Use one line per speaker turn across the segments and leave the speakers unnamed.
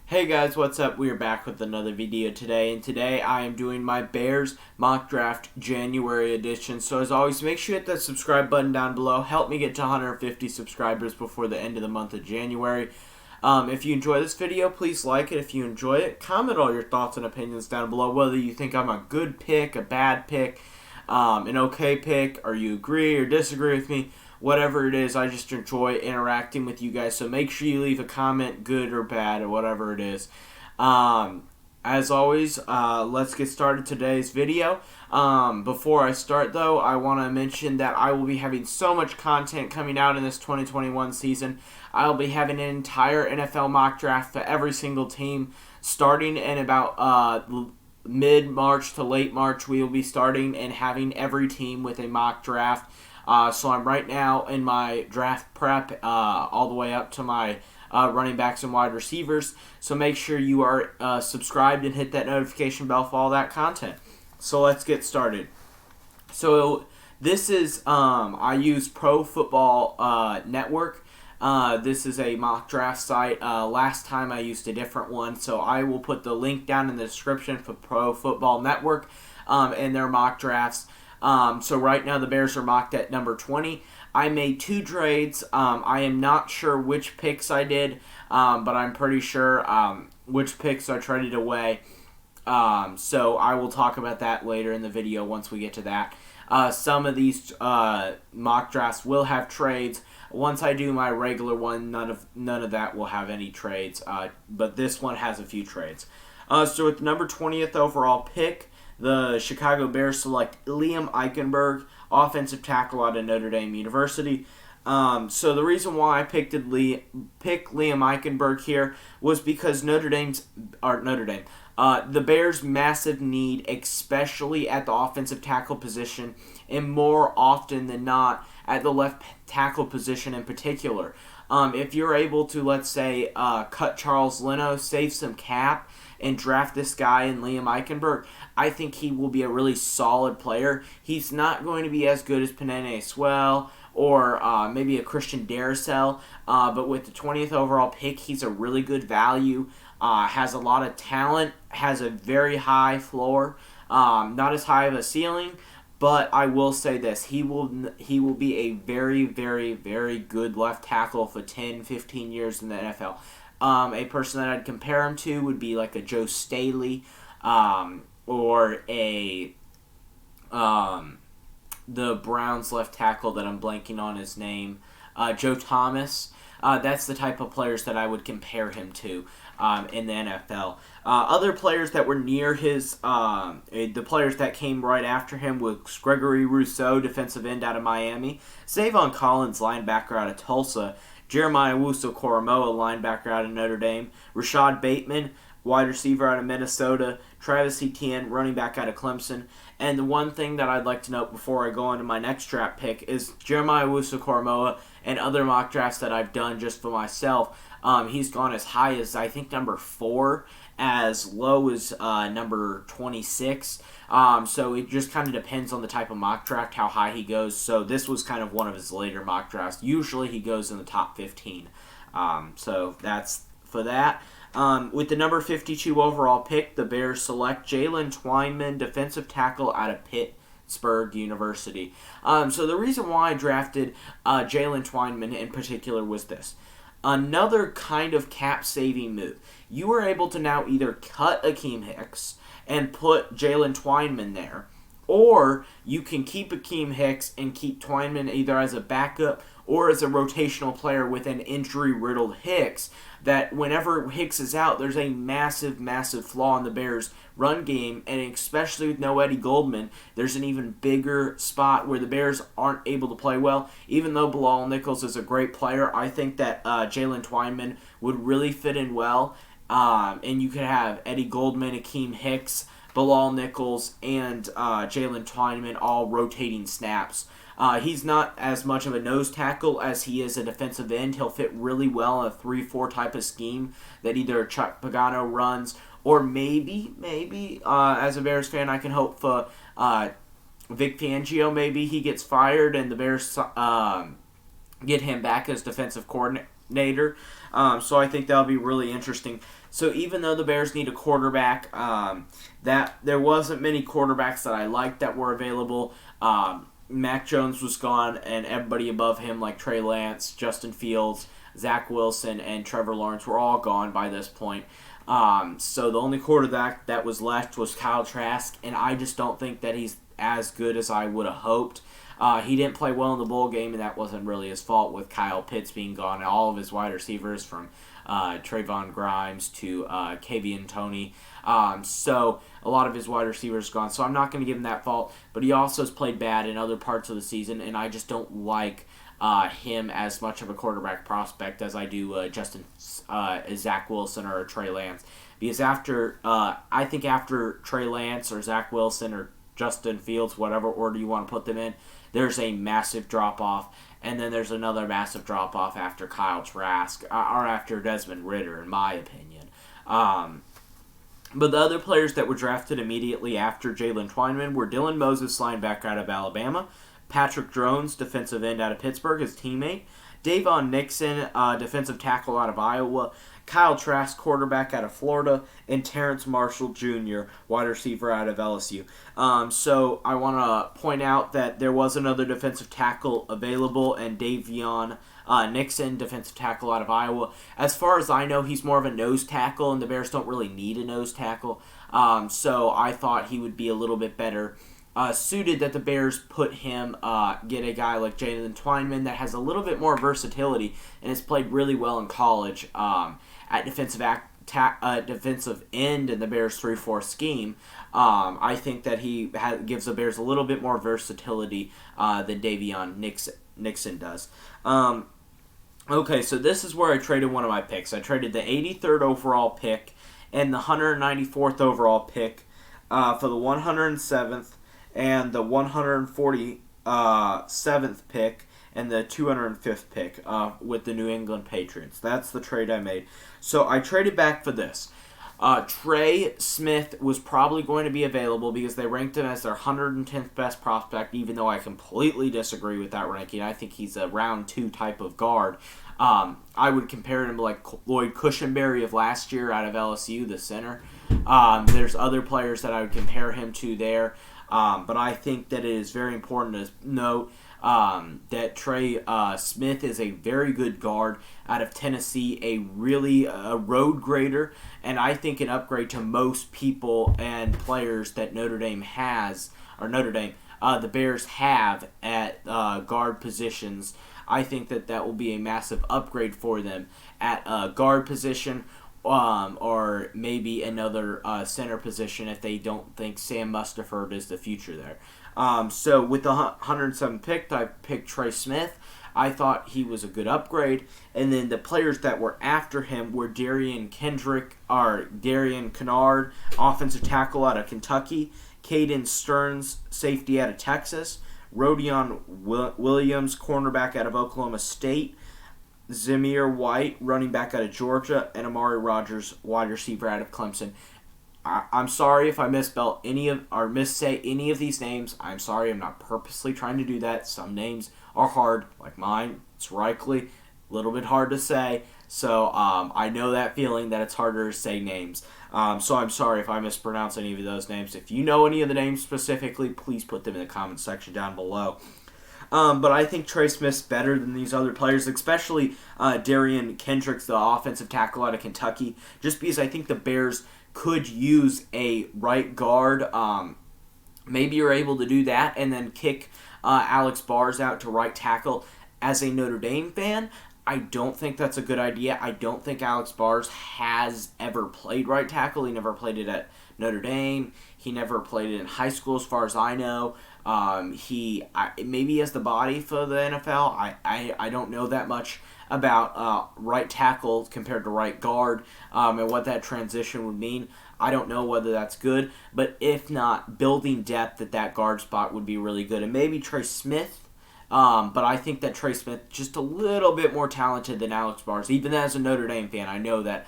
Hey guys, what's up? We are back with another video today, and today I am doing my Bears Mock Draft January edition. So as always, make sure you hit that subscribe button down below. Help me get to 150 subscribers before the end of the month of January. If you enjoy this video, please like it. If you enjoy it, comment all your thoughts and opinions down below, whether you think I'm a good pick, a bad pick, an okay pick, or you agree or disagree with me. Whatever it is, I just enjoy interacting with you guys. So make sure you leave a comment, good or bad, or whatever it is. As always, let's get started today's video. Before I start, though, I want to mention that I will be having so much content coming out in this 2021 season. I'll be having an entire NFL mock draft for every single team, starting in about mid-March to late March. We will be starting and having every team with a mock draft. So I'm right now in my draft prep all the way up to my running backs and wide receivers. So make sure you are subscribed and hit that notification bell for all that content. So let's get started. So this is, I use Pro Football Network. This is a mock draft site. Last time I used a different one, so I will put the link down in the description for Pro Football Network and their mock drafts. So right now the Bears are mocked at number 20. I made two trades. I am not sure which picks I did, but I'm pretty sure which picks I traded away. So I will talk about that later in the video once we get to that. Some of these mock drafts will have trades. Once I do my regular one, none of that will have any trades. But this one has a few trades. So with the number 20th overall pick, the Chicago Bears select Liam Eichenberg, offensive tackle out of Notre Dame University. So the reason why I picked Liam Eichenberg here was because the Bears' massive need, especially at the offensive tackle position, and more often than not at the left tackle position in particular. If you're able to, let's say, cut Charles Leno, save some cap, and draft this guy in Liam Eichenberg, I think he will be a really solid player. He's not going to be as good as Penei Sewell or maybe a Christian Darrisaw, but with the 20th overall pick, he's a really good value, has a lot of talent, has a very high floor, not as high of a ceiling, but I will say this, he will be a very, very, very good left tackle for 10, 15 years in the NFL. A person that I'd compare him to would be like a Joe Staley, or the Browns left tackle that I'm blanking on his name, Joe Thomas. That's the type of players that I would compare him to in the NFL. Other players that were near his, the players that came right after him was Gregory Rousseau, defensive end out of Miami, Zavon Collins, linebacker out of Tulsa, Jeremiah Owusu-Koramoah, linebacker out of Notre Dame, Rashad Bateman, wide receiver out of Minnesota, Travis Etienne, running back out of Clemson. And the one thing that I'd like to note before I go on to my next draft pick is Jeremiah Owusu-Koramoah and other mock drafts that I've done just for myself. He's gone as high as, I think, number 4, as low as number 26. So it just kind of depends on the type of mock draft, how high he goes. So this was kind of one of his later mock drafts. Usually he goes in the top 15. So that's for that. With the number 52 overall pick, the Bears select Jalen Twyman, defensive tackle out of Pittsburgh University. So the reason why I drafted Jalen Twyman in particular was this. Another kind of cap-saving move. You are able to now either cut Akeem Hicks and put Jalen Twyman there, or you can keep Akeem Hicks and keep Twyman either as a backup or as a rotational player with an injury-riddled Hicks, that whenever Hicks is out, there's a massive, massive flaw in the Bears' run game, and especially with no Eddie Goldman, there's an even bigger spot where the Bears aren't able to play well. Even though Bilal Nichols is a great player, I think that Jalen Twyman would really fit in well, and you could have Eddie Goldman, Akeem Hicks, Bilal Nichols, and Jalen Twyman all rotating snaps. He's not as much of a nose tackle as he is a defensive end. He'll fit really well in a 3-4 type of scheme that either Chuck Pagano runs, or maybe, as a Bears fan, I can hope for Vic Fangio. Maybe he gets fired and the Bears get him back as defensive coordinator. So I think that'll be really interesting. So even though the Bears need a quarterback, that there wasn't many quarterbacks that I liked that were available. Mac Jones was gone, and everybody above him, like Trey Lance, Justin Fields, Zach Wilson, and Trevor Lawrence, were all gone by this point. So the only quarterback that was left was Kyle Trask, and I just don't think that he's as good as I would have hoped. He didn't play well in the bowl game, and that wasn't really his fault with Kyle Pitts being gone. All of his wide receivers, from Trayvon Grimes to Kavion Toney. So a lot of his wide receivers gone. So I'm not going to give him that fault. But he also has played bad in other parts of the season, and I just don't like him as much of a quarterback prospect as I do Zach Wilson or Trey Lance. Because I think after Trey Lance or Zach Wilson or Justin Fields, whatever order you want to put them in, there's a massive drop-off, and then there's another massive drop-off after Kyle Trask, or after Desmond Ridder, in my opinion. But the other players that were drafted immediately after Jalen Twyman were Dylan Moses, linebacker out of Alabama, Patrick Jones, defensive end out of Pittsburgh, his teammate, Davon Nixon, defensive tackle out of Iowa, Kyle Trask, quarterback out of Florida, and Terrence Marshall Jr., wide receiver out of LSU. So I want to point out that there was another defensive tackle available, and Davion Nixon, defensive tackle out of Iowa. As far as I know, he's more of a nose tackle, and the Bears don't really need a nose tackle. So I thought he would be a little bit better suited that the Bears put him, get a guy like Jalen Twyman that has a little bit more versatility and has played really well in college at defensive end in the Bears 3-4 scheme. I think that he gives the Bears a little bit more versatility than Davion Nixon does. Okay, so this is where I traded one of my picks. I traded the 83rd overall pick and the 194th overall pick for the 107th and the 147th pick and the 205th pick with the New England Patriots. That's the trade I made. So I traded back for this. Trey Smith was probably going to be available because they ranked him as their 110th best prospect, even though I completely disagree with that ranking. I think he's a round 2 type of guard. I would compare him to like Lloyd Cushenberry of last year out of LSU, the center. There's other players that I would compare him to there. But I think that it is very important to note that Trey Smith is a very good guard out of Tennessee, a road grader, and I think an upgrade to most people and players that the Bears have at guard positions. I think that will be a massive upgrade for them at guard position. Or maybe another center position if they don't think Sam Mustipher is the future there. So with the 107th pick, I picked Trey Smith. I thought he was a good upgrade. And then the players that were after him were Darian Kennard, offensive tackle out of Kentucky, Caden Stearns, safety out of Texas, Rodion Williams, cornerback out of Oklahoma State, Zamir White, running back out of Georgia, and Amari Rogers, wide receiver out of Clemson. I'm sorry if I misspell missay any of these names. I'm sorry. I'm not purposely trying to do that. Some names are hard, like mine. It's likely a little bit hard to say. So I know that feeling that it's harder to say names. So I'm sorry if I mispronounce any of those names. If you know any of the names specifically, please put them in the comment section down below. But I think Trey Smith's better than these other players, especially Darian Kendricks, the offensive tackle out of Kentucky, just because I think the Bears could use a right guard. Maybe you're able to do that and then kick Alex Bars out to right tackle. As a Notre Dame fan, I don't think that's a good idea. I don't think Alex Bars has ever played right tackle. He never played it at Notre Dame. He never played it in high school as far as I know. Maybe he has the body for the NFL. I don't know that much about right tackle compared to right guard and what that transition would mean. I don't know whether that's good, but if not, building depth at that guard spot would be really good. And maybe Trey Smith, but I think that Trey Smith just a little bit more talented than Alex Bars. Even as a Notre Dame fan, I know that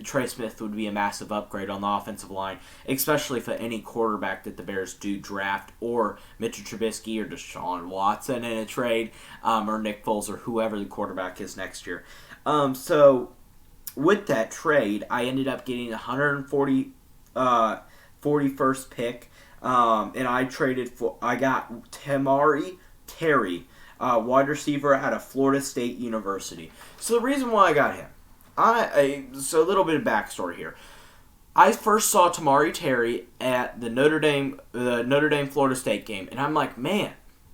Trey Smith would be a massive upgrade on the offensive line, especially for any quarterback that the Bears do draft, or Mitchell Trubisky or Deshaun Watson in a trade, or Nick Foles or whoever the quarterback is next year. So with that trade, I ended up getting 41st pick, and I got Tamari Terry, wide receiver out of Florida State University. So the reason why I got him, so a little bit of backstory here. I first saw Tamari Terry at the Notre Dame Florida State game, and I'm like, man,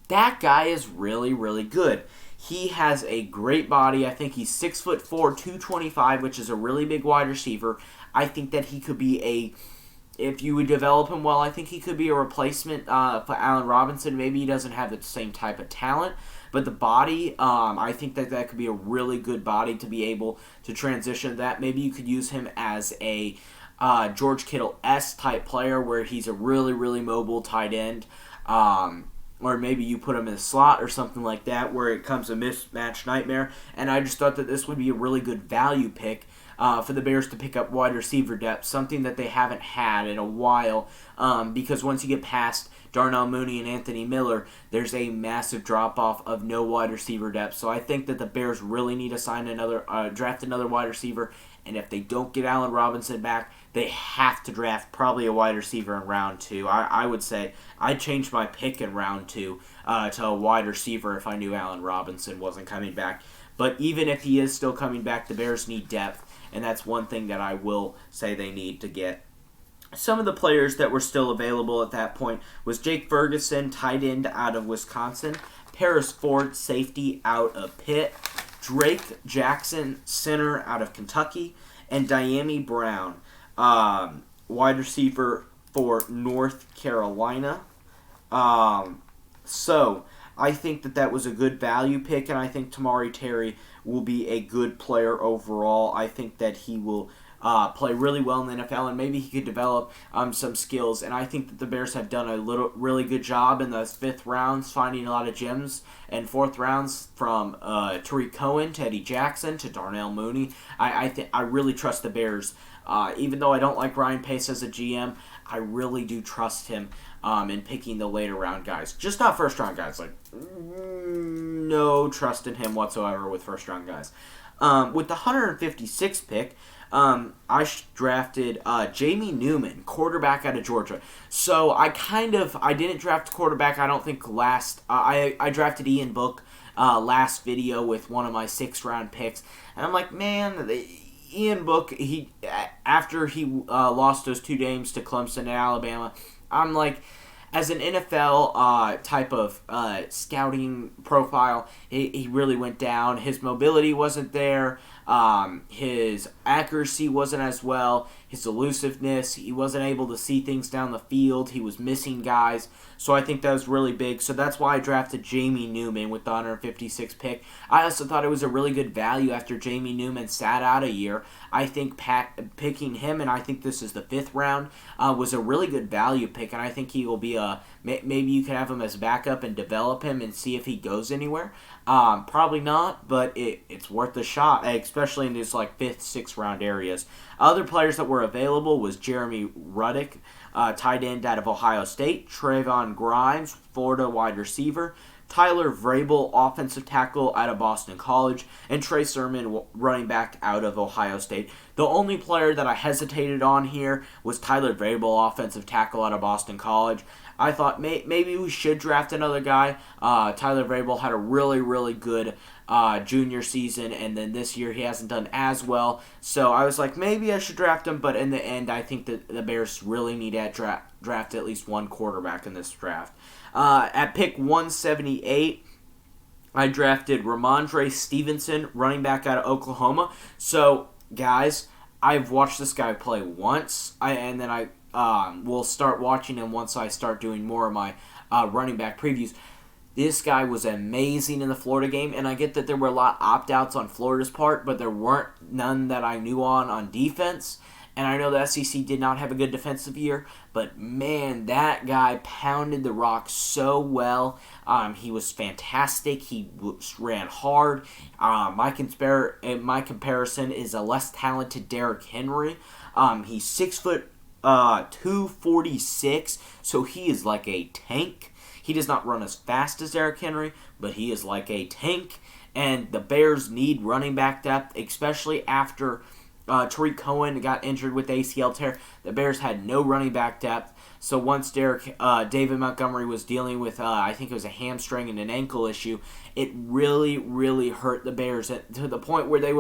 that guy is really, really good. He has a great body. I think he's 6'4", 225, which is a really big wide receiver. I think that he could be if you would develop him well, I think he could be a replacement for Allen Robinson. Maybe he doesn't have the same type of talent, but the body, I think that could be a really good body to be able to transition that. Maybe you could use him as a George Kittle-esque type player where he's a really, really mobile tight end. Or maybe you put him in a slot or something like that where it comes a mismatch nightmare. And I just thought that this would be a really good value pick for the Bears to pick up wide receiver depth, something that they haven't had in a while, because once you get past Darnell Mooney and Anthony Miller, there's a massive drop-off of no wide receiver depth. So I think that the Bears really need to draft another wide receiver, and if they don't get Allen Robinson back, they have to draft probably a wide receiver in round 2. I would say I'd change my pick in round 2 to a wide receiver if I knew Allen Robinson wasn't coming back. But even if he is still coming back, the Bears need depth, and that's one thing that I will say they need to get. Some of the players that were still available at that point was Jake Ferguson, tight end out of Wisconsin, Paris Ford, safety out of Pitt, Drake Jackson, center out of Kentucky, and Dyami Brown, wide receiver for North Carolina. So I think that was a good value pick, and I think Tamari Terry will be a good player overall. I think that he will play really well in the NFL, and maybe he could develop some skills. And I think that the Bears have done a really good job in those 5th rounds, finding a lot of gems, and 4th rounds from Tariq Cohen to Eddie Jackson to Darnell Mooney. I really trust the Bears. Even though I don't like Ryan Pace as a GM, I really do trust him in picking the later round guys. Just not first round guys. No trust in him whatsoever with first round guys. With the 156th pick, I drafted Jamie Newman, quarterback out of Georgia. So I didn't draft quarterback, I don't think last. I drafted Ian Book last video with one of my 6th round picks. And I'm like, man, Ian Book, after he lost those 2 games to Clemson and Alabama, I'm like, as an NFL type of scouting profile, he really went down. His mobility wasn't there. His accuracy wasn't as well. His elusiveness, he wasn't able to see things down the field. He was missing guys. So I think that was really big. So that's why I drafted Jamie Newman with the 156th pick. I also thought it was a really good value after Jamie Newman sat out a year. I think picking him, and I think this is the 5th round, was a really good value pick. And I think he will be maybe you can have him as backup and develop him and see if he goes anywhere. Probably not, but it's worth a shot, especially in these 5th, 6th round areas. Other players that were available was Jeremy Ruddick, tight end out of Ohio State, Trayvon Grimes, Florida wide receiver, Tyler Vrabel, offensive tackle out of Boston College, and Trey Sermon, running back out of Ohio State. The only player that I hesitated on here was Tyler Vrabel, offensive tackle out of Boston College. I thought maybe we should draft another guy. Tyler Vrabel had a really, really good junior season, and then this year he hasn't done as well. So I was like, maybe I should draft him, but in the end, I think that the Bears really need to draft at least one quarterback in this draft. At pick 178, I drafted Ramondre Stevenson, running back out of Oklahoma. So, guys, I've watched this guy play once, and then I will start watching him once I start doing more of my running back previews. This guy was amazing in the Florida game, and I get that there were a lot of opt-outs on Florida's part, but there weren't none that I knew on defense. And I know the SEC did not have a good defensive year, but man, that guy pounded the rock so well. He was fantastic. He ran hard. My comparison is a less talented Derrick Henry. He's 6'2", 246, so he is like a tank. He does not run as fast as Derrick Henry, but he is like a tank. And the Bears need running back depth, especially after Tariq Cohen got injured with ACL tear. The Bears had no running back depth. So once David Montgomery was dealing with, I think it was a hamstring and an ankle issue, it really, really hurt the Bears to the point where they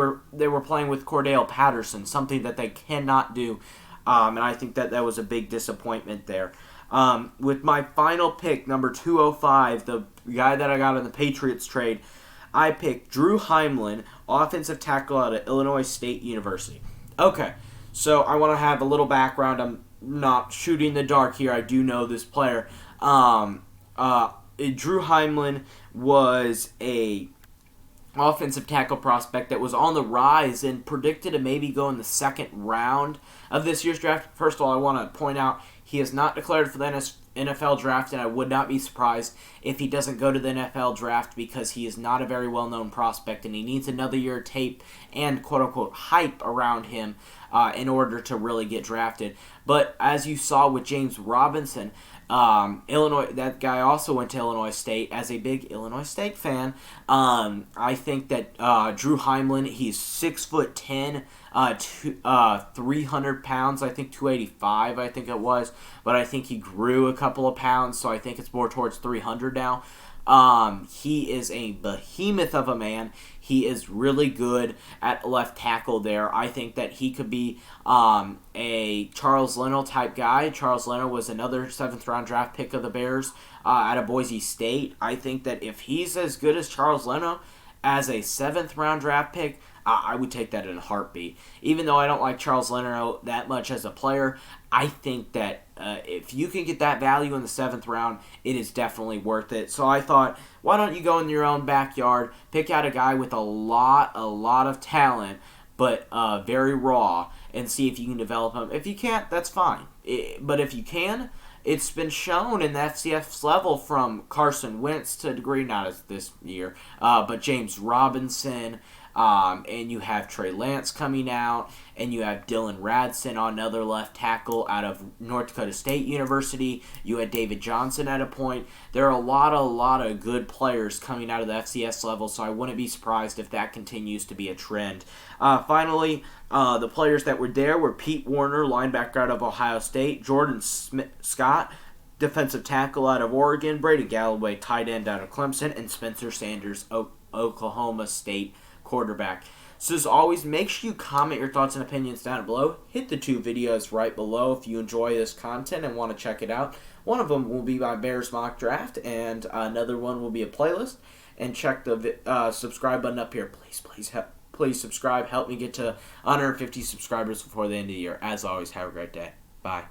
were playing with Cordell Patterson, something that they cannot do. And I think that was a big disappointment there. With my final pick, number 205, the guy that I got in the Patriots trade, I picked Drew Heimlin, offensive tackle out of Illinois State University. Okay, so I want to have a little background. I'm not shooting in the dark here. I do know this player. Drew Heimlin was a offensive tackle prospect that was on the rise and predicted to maybe go in the second round of this year's draft. First of all, I want to point out he is not declared for the NFL draft, and I would not be surprised if he doesn't go to the NFL draft because he is not a very well-known prospect, and he needs another year of tape and quote-unquote hype around him in order to really get drafted. But as you saw with James Robinson, Illinois, that guy also went to Illinois State. As a big Illinois State fan, I think that Drew Heimlin, he's 6'10", 300 pounds, I think 285, I think it was, but I think he grew a couple of pounds, so I think it's more towards 300 now. He is a behemoth of a man. He is really good at left tackle there. I think that he could be a Charles Leno type guy. Charles Leno was another 7th round draft pick of the Bears out of Boise State. I think that if he's as good as Charles Leno as a 7th round draft pick, I would take that in a heartbeat. Even though I don't like Charles Leno that much as a player, I think that if you can get that value in the 7th round, it is definitely worth it. So I thought, why don't you go in your own backyard, pick out a guy with a lot of talent, but very raw, and see if you can develop him. If you can't, that's fine. But if you can, it's been shown in the FCS level from Carson Wentz to a degree, not as this year, but James Robinson, and you have Trey Lance coming out, and you have Dylan Radson on another left tackle out of North Dakota State University. You had David Johnson at a point. There are a lot of good players coming out of the FCS level, so I wouldn't be surprised if that continues to be a trend. Finally, the players that were there were Pete Werner, linebacker out of Ohio State, Jordan Scott, defensive tackle out of Oregon, Brady Galloway, tight end out of Clemson, and Spencer Sanders, Oklahoma State quarterback. So as always, make sure you comment your thoughts and opinions down below. Hit the 2 videos right below if you enjoy this content and want to check it out. One of them will be my Bears mock draft, and another one will be a playlist. And check the subscribe button up here. Please subscribe. Help me get to 150 subscribers before the end of the year. As always, have a great day. Bye.